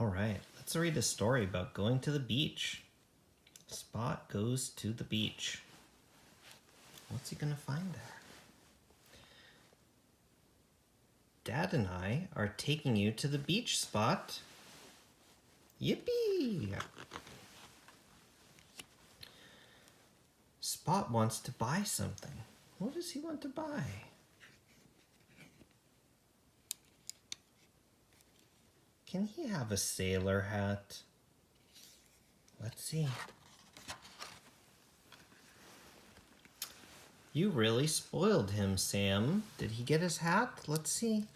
All right, let's read a story about going to the beach. Spot goes to the beach. What's he gonna find there? Dad and I are taking you to the beach, Spot. Yippee! Spot wants to buy something. What does he want to buy? Can he have a sailor hat? Let's see. You really spoiled him, Sam. Did he get his hat? Let's see.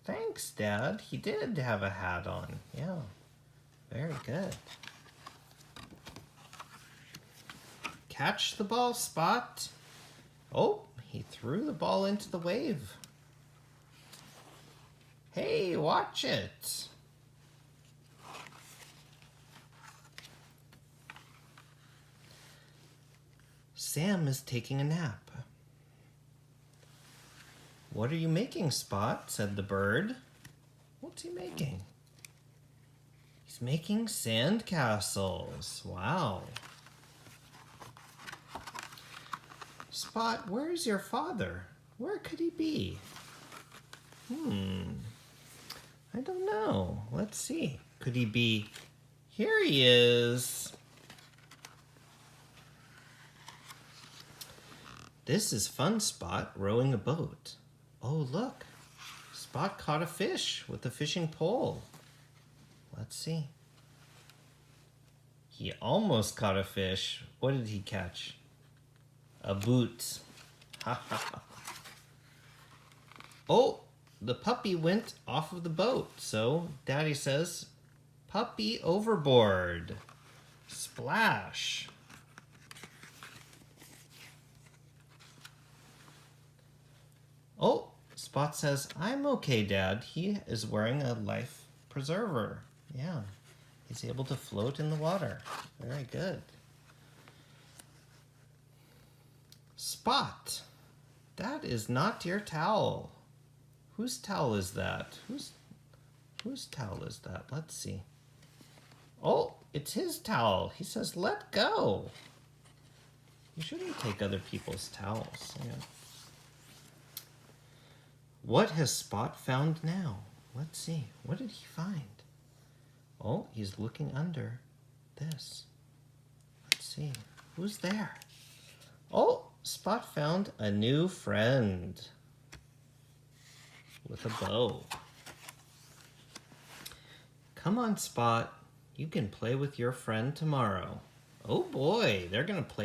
Thanks, Dad. He did have a hat on. Yeah, very good. Catch the ball, Spot. Oh, he threw the ball into the wave. Hey, watch it. Sam is taking a nap. What are you making, Spot? Said the bird. What's he making? He's making sand castles. Wow. Spot, where's your father? Where could he be? I don't know. Let's see. Could he be... Here he is. This is fun, Spot, rowing a boat. Oh, look. Spot caught a fish with a fishing pole. Let's see. He almost caught a fish. What did he catch? A boot. Ha ha ha. Oh, the puppy went off of the boat. So Daddy says, puppy overboard. Splash. Oh, Spot says, I'm okay, Dad. He is wearing a life preserver. Yeah, he's able to float in the water. Very good. Spot, that is not your towel. Whose towel is that? Whose towel is that? Let's see. Oh, it's his towel. He says, let go. You shouldn't take other people's towels. Yeah. What has Spot found now? Let's see. What did he find? Oh, he's looking under this. Let's see. Who's there? Oh, Spot found a new friend with a bow. Come on, Spot. You can play with your friend tomorrow. Oh boy, they're gonna play